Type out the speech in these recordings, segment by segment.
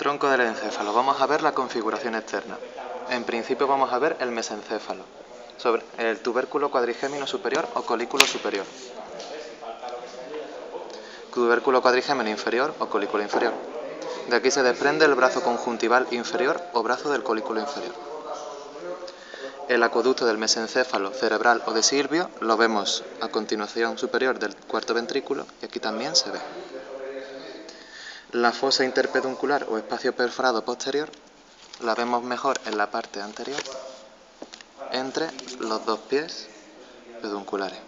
Tronco del encéfalo. Vamos a ver la configuración externa. En principio vamos a ver el mesencéfalo, sobre el tubérculo cuadrigémino superior o colículo superior. Tubérculo cuadrigémino inferior o colículo inferior. De aquí se desprende el brazo conjuntival inferior o brazo del colículo inferior. El acueducto del mesencéfalo cerebral o de Silvio lo vemos a continuación superior del cuarto ventrículo y aquí también se ve. La fosa interpeduncular o espacio perforado posterior la vemos mejor en la parte anterior entre los dos pies pedunculares,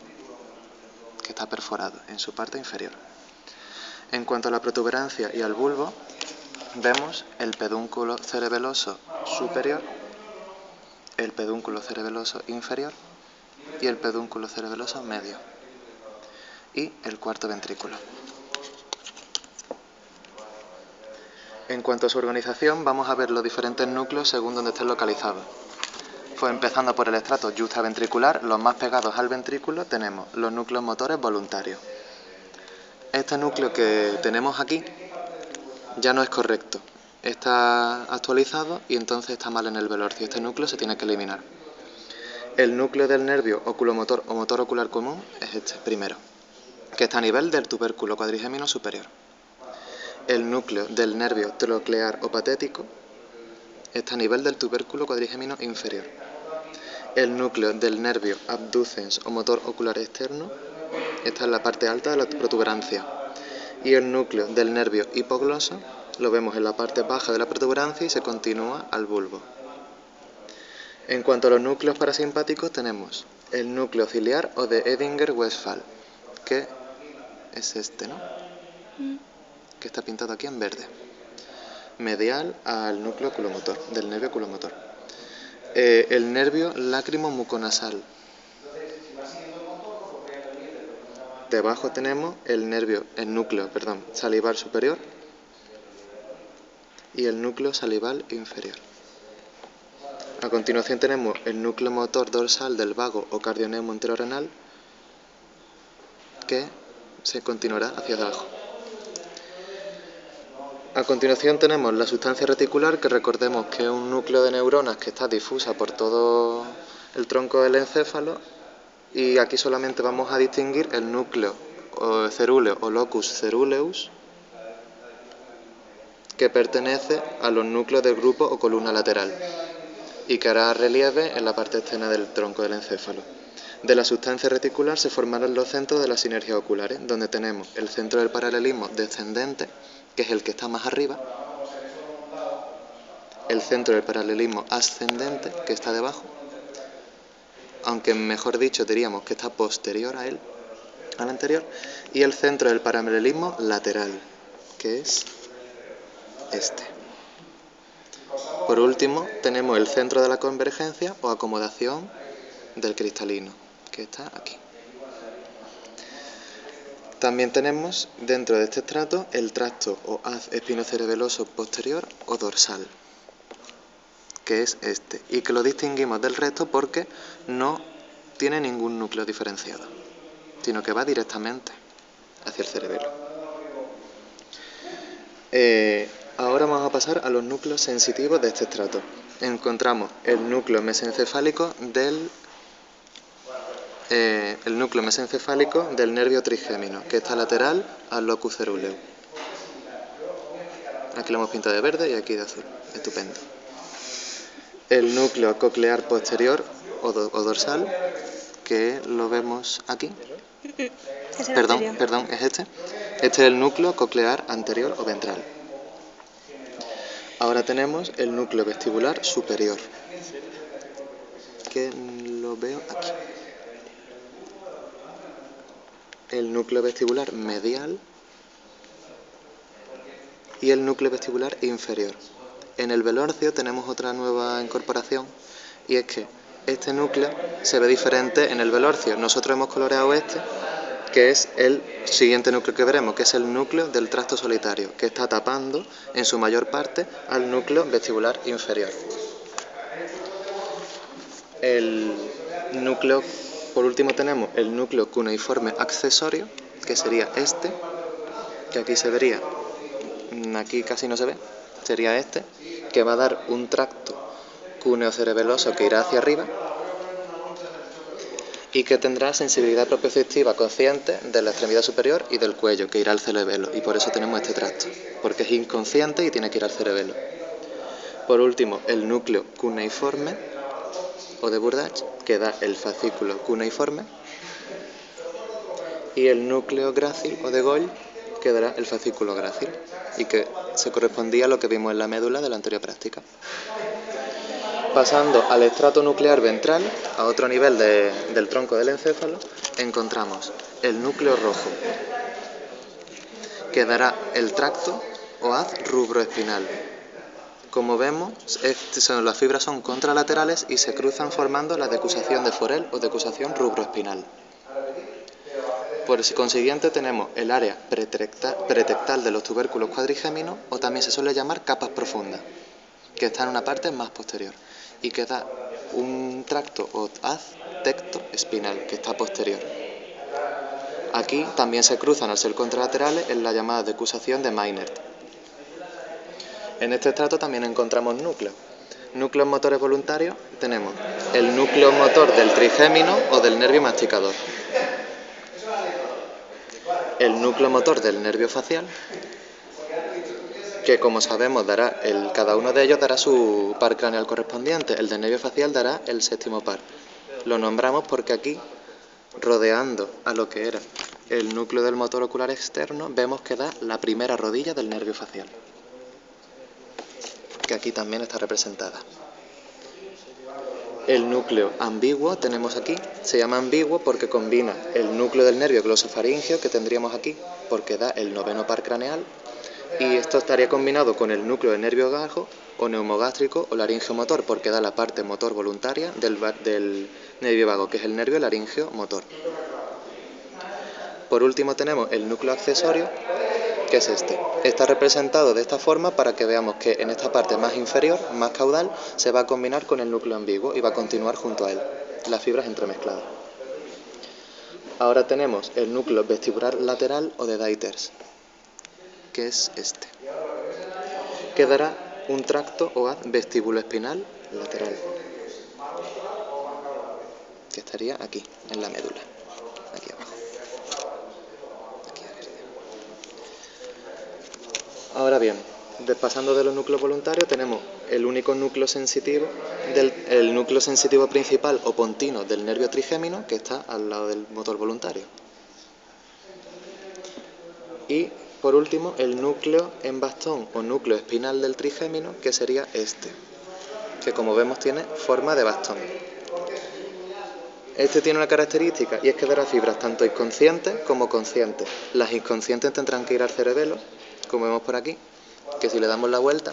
que está perforado en su parte inferior. En cuanto a la protuberancia y al bulbo, vemos el pedúnculo cerebeloso superior, el pedúnculo cerebeloso inferior y el pedúnculo cerebeloso medio y el cuarto ventrículo. En cuanto a su organización, vamos a ver los diferentes núcleos según donde estén localizados. Pues empezando por el estrato yuxtaventricular, los más pegados al ventrículo tenemos los núcleos motores voluntarios. Este núcleo que tenemos aquí ya no es correcto, está actualizado y entonces está mal en el velorcio. Este núcleo se tiene que eliminar. El núcleo del nervio oculomotor o motor ocular común es este primero, que está a nivel del tubérculo cuadrigémino superior. El núcleo del nervio troclear o patético está a nivel del tubérculo cuadrigémino inferior. El núcleo del nervio abducens o motor ocular externo está en la parte alta de la protuberancia. Y el núcleo del nervio hipogloso lo vemos en la parte baja de la protuberancia y se continúa al bulbo. En cuanto a los núcleos parasimpáticos tenemos el núcleo ciliar o de Edinger-Westphal, que es este, ¿no? Que está pintado aquí en verde, medial al núcleo oculomotor, del nervio oculomotor. El nervio lácrimo-muconasal. Debajo tenemos el núcleo salival superior y el núcleo salival inferior. A continuación tenemos el núcleo motor dorsal del vago o cardioneumo enterorenal, que se continuará hacia abajo. A continuación tenemos la sustancia reticular, que recordemos que es un núcleo de neuronas que está difusa por todo el tronco del encéfalo, y aquí solamente vamos a distinguir el núcleo cerúleo o locus ceruleus, que pertenece a los núcleos del grupo o columna lateral y que hará relieve en la parte externa del tronco del encéfalo. De la sustancia reticular se formarán los centros de las sinergias oculares, donde tenemos el centro del paralelismo descendente, que es el que está más arriba, el centro del paralelismo ascendente, que está debajo, aunque mejor dicho diríamos que está posterior a él, al anterior, y el centro del paralelismo lateral, que es este. Por último tenemos el centro de la convergencia o acomodación del cristalino, que está aquí. También tenemos dentro de este estrato el tracto o haz espinocerebeloso posterior o dorsal, que es este, y que lo distinguimos del resto porque no tiene ningún núcleo diferenciado, sino que va directamente hacia el cerebelo. Ahora vamos a pasar a los núcleos sensitivos de este estrato. Encontramos el núcleo mesencefálico del nervio trigémino, que está lateral al locus cerúleo. Aquí lo hemos pintado de verde y aquí de azul. Estupendo. El núcleo coclear posterior o dorsal, que lo vemos aquí. Perdón, es este. Este es el núcleo coclear anterior o ventral. Ahora tenemos el núcleo vestibular superior, que lo veo aquí. El núcleo vestibular medial y el núcleo vestibular inferior. En el velorcio tenemos otra nueva incorporación, y es que este núcleo se ve diferente en el velorcio. Nosotros hemos coloreado este, que es el siguiente núcleo que veremos, que es el núcleo del tracto solitario, que está tapando en su mayor parte al núcleo vestibular inferior. Por último tenemos el núcleo cuneiforme accesorio, que sería este, que aquí se vería, aquí casi no se ve, sería este, que va a dar un tracto cúneo-cerebeloso que irá hacia arriba y que tendrá sensibilidad propioceptiva consciente de la extremidad superior y del cuello, que irá al cerebelo, y por eso tenemos este tracto, porque es inconsciente y tiene que ir al cerebelo. Por último, el núcleo cuneiforme o de Burdach, que da el fascículo cuneiforme, y el núcleo grácil o de Goll, que dará el fascículo grácil, y que se correspondía a lo que vimos en la médula de la anterior práctica. Pasando al estrato nuclear ventral, a otro nivel del tronco del encéfalo, encontramos el núcleo rojo, que dará el tracto o haz rubroespinal. Como vemos, las fibras son contralaterales y se cruzan formando la decusación de Forel o decusación rubroespinal. Por consiguiente tenemos el área pretectal de los tubérculos cuadrigéminos, o también se suele llamar capas profundas, que está en una parte más posterior y que da un tracto o haz tecto espinal, que está posterior. Aquí también se cruzan al ser contralaterales en la llamada decusación de Meynert. En este estrato también encontramos núcleos. Núcleos motores voluntarios tenemos el núcleo motor del trigémino o del nervio masticador, el núcleo motor del nervio facial, que como sabemos cada uno de ellos dará su par craneal correspondiente. El del nervio facial dará el séptimo par. Lo nombramos porque aquí, rodeando a lo que era el núcleo del motor ocular externo, vemos que da la primera rodilla del nervio facial, que aquí también está representada. El núcleo ambiguo tenemos aquí, se llama ambiguo porque combina el núcleo del nervio glosofaríngeo que tendríamos aquí, porque da el noveno par craneal, y esto estaría combinado con el núcleo del nervio gajo o neumogástrico o laringeo motor, porque da la parte motor voluntaria del nervio vago, que es el nervio laringeo motor. Por último tenemos el núcleo accesorio, que es este. Está representado de esta forma para que veamos que en esta parte más inferior, más caudal, se va a combinar con el núcleo ambiguo y va a continuar junto a él, las fibras entremezcladas. Ahora tenemos el núcleo vestibular lateral o de Deiters, que es este, que dará un tracto o haz vestibuloespinal lateral, que estaría aquí, en la médula, aquí abajo. Ahora bien, pasando de los núcleos voluntarios, tenemos el único núcleo sensitivo, el núcleo sensitivo principal o pontino del nervio trigémino, que está al lado del motor voluntario. Y por último, el núcleo en bastón o núcleo espinal del trigémino, que sería este, que como vemos tiene forma de bastón. Este tiene una característica, y es que dará fibras tanto inconscientes como conscientes. Las inconscientes tendrán que ir al cerebelo, como vemos por aquí, que si le damos la vuelta,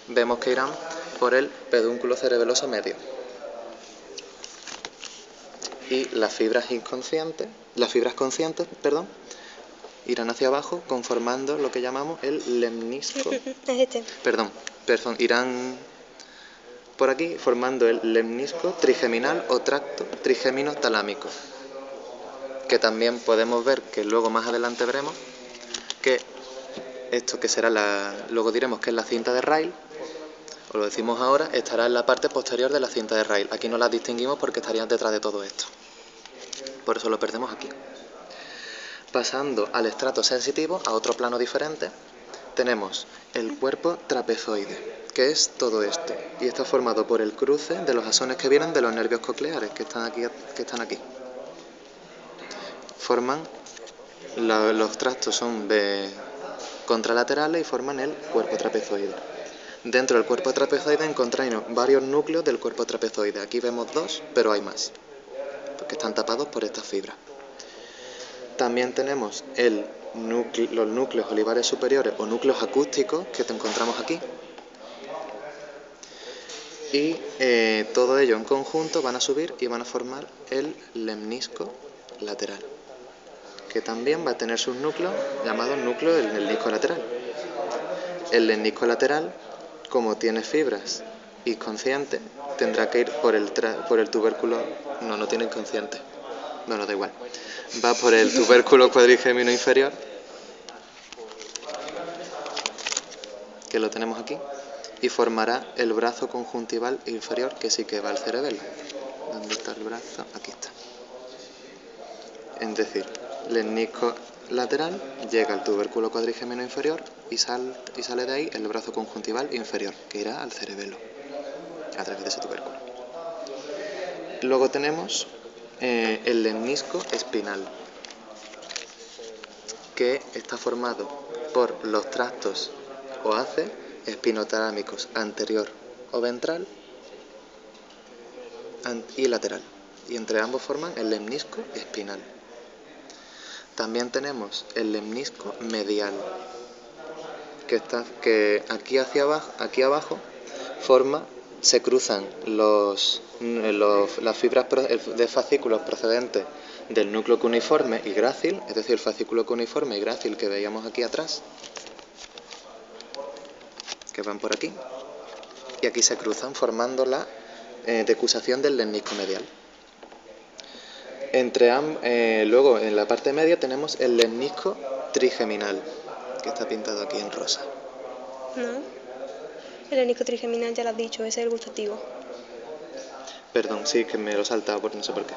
vemos que irán por el pedúnculo cerebeloso medio. Y las fibras conscientes, irán hacia abajo conformando lo que llamamos el lemnisco. Irán por aquí formando el lemnisco trigeminal o tracto trigémino talámico, que también podemos ver, que luego más adelante veremos, que esto que será luego diremos que es la cinta de Rayleigh, o lo decimos ahora, estará en la parte posterior de la cinta de Rayleigh. Aquí no la distinguimos porque estarían detrás de todo esto, por eso lo perdemos aquí. Pasando al estrato sensitivo, a otro plano diferente, tenemos el cuerpo trapezoide, que es todo esto, y está formado por el cruce de los axones que vienen de los nervios cocleares, que están aquí. Los tractos son contralaterales y forman el cuerpo trapezoide. Dentro del cuerpo trapezoide encontramos varios núcleos del cuerpo trapezoide. Aquí vemos dos, pero hay más, porque están tapados por estas fibras. También tenemos los núcleos olivares superiores o núcleos acústicos que te encontramos aquí. Y todo ello en conjunto van a subir y van a formar el lemnisco lateral, que también va a tener sus núcleos llamados núcleos del lemnisco lateral. El lemnisco lateral, como tiene fibras inconscientes, tendrá que ir por el tubérculo. No tiene inconsciente. Bueno, da igual. Va por el tubérculo cuadrigémino inferior, que lo tenemos aquí, y formará el brazo conjuntival inferior, que sí que va al cerebelo. ¿Dónde está el brazo? Aquí está. Es decir, lemnisco lateral llega al tubérculo cuadrigemino inferior y sale de ahí el brazo conjuntival inferior, que irá al cerebelo a través de ese tubérculo. Luego tenemos el lemnisco espinal, que está formado por los tractos o haces espinotalámicos anterior o ventral y lateral, y entre ambos forman el lemnisco espinal. También tenemos el lemnisco medial, que aquí abajo se cruzan las fibras de fascículos procedentes del núcleo cuneiforme y grácil, es decir, el fascículo cuneiforme y grácil que veíamos aquí atrás, que van por aquí, y aquí se cruzan formando la decusación del lemnisco medial. Luego en la parte media tenemos el lemnisco trigeminal, que está pintado aquí en rosa. No, el lemnisco trigeminal ya lo has dicho, ese es el gustativo. Perdón, sí, que me lo he saltado por no sé por qué.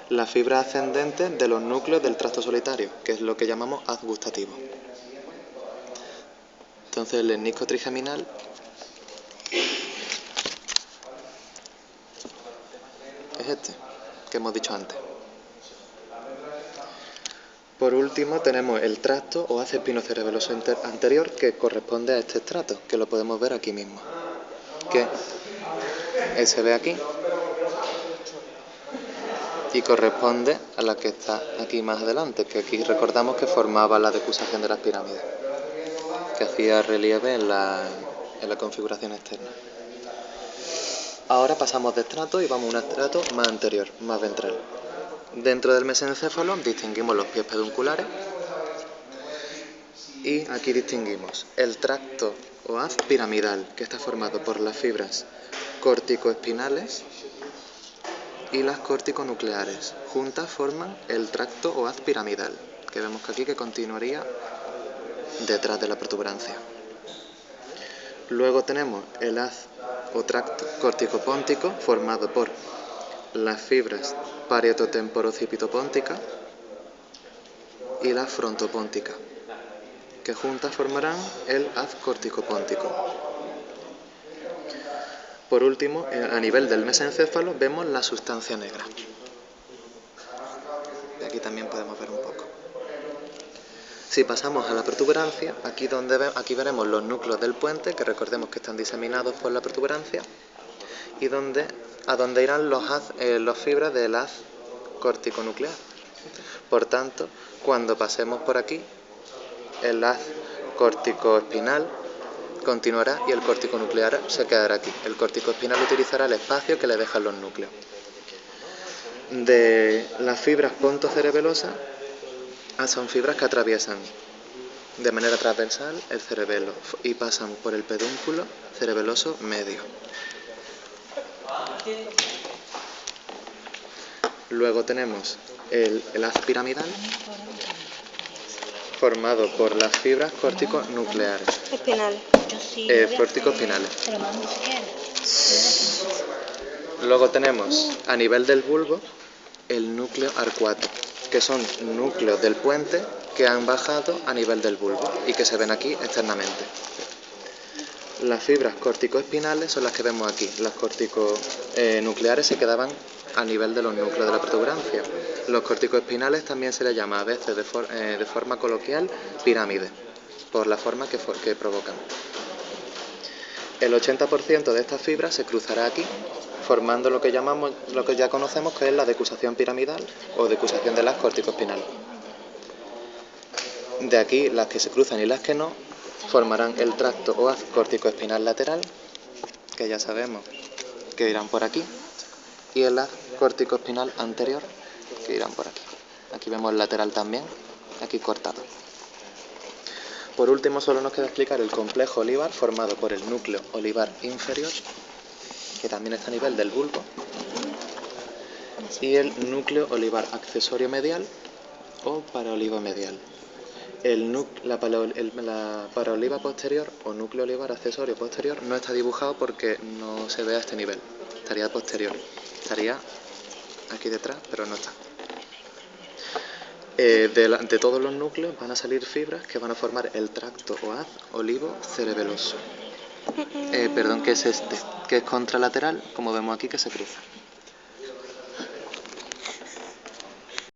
La fibra ascendente de los núcleos del tracto solitario, que es lo que llamamos haz gustativo. Entonces el lemnisco trigeminal es este, que hemos dicho antes. Por último tenemos el tracto o haz espinocerebeloso anterior, que corresponde a este estrato, que lo podemos ver aquí mismo, que se ve aquí y corresponde a la que está aquí más adelante, que aquí recordamos que formaba la decusación de las pirámides, que hacía relieve en la configuración externa. Ahora pasamos de estrato y vamos a un estrato más anterior, más ventral. Dentro del mesencéfalo distinguimos los pies pedunculares y aquí distinguimos el tracto o haz piramidal, que está formado por las fibras corticoespinales y las corticonucleares. Juntas forman el tracto o haz piramidal, que vemos que aquí que continuaría detrás de la protuberancia. Luego tenemos el haz o tracto corticopóntico, formado por las fibras parietotemporoccipitopóntica y la frontopóntica, que juntas formarán el haz corticopóntico. Por último, a nivel del mesencéfalo vemos la sustancia negra. Y aquí también podemos ver un poco. Si pasamos a la protuberancia, aquí veremos los núcleos del puente, que recordemos que están diseminados por la protuberancia, y a donde irán las fibras del haz corticonuclear. Por tanto, cuando pasemos por aquí, el haz corticoespinal continuará y el corticonuclear se quedará aquí. El corticoespinal utilizará el espacio que le dejan los núcleos. De las fibras pontocerebelosas son fibras que atraviesan de manera transversal el cerebelo y pasan por el pedúnculo cerebeloso medio. Luego tenemos el haz piramidal, formado por las fibras corticonucleares. Corticoespinales. Luego tenemos a nivel del bulbo el núcleo arcuato, que son núcleos del puente que han bajado a nivel del bulbo y que se ven aquí externamente. Las fibras corticoespinales son las que vemos aquí. Las corticonucleares se quedaban a nivel de los núcleos de la protuberancia. Los corticoespinales también se les llama a veces de forma coloquial pirámide, por la forma que provocan. El 80% de estas fibras se cruzará aquí, formando lo que ya conocemos que es la decusación piramidal o decusación del haz corticoespinal. De aquí las que se cruzan y las que no formarán el tracto o haz corticoespinal lateral, que ya sabemos que irán por aquí, y el haz corticoespinal anterior, que irán por aquí. Aquí vemos el lateral también, aquí cortado. Por último, solo nos queda explicar el complejo olivar formado por el núcleo olivar inferior, que también está a nivel del bulbo, y el núcleo olivar accesorio medial o paraolivo medial, La paraoliva posterior o núcleo olivar accesorio posterior no está dibujado porque no se ve a este nivel. Estaría posterior. Estaría aquí detrás, pero no está. De todos los núcleos van a salir fibras que van a formar el tracto o haz olivo cerebeloso. Que es este, que es contralateral, como vemos aquí que se cruza.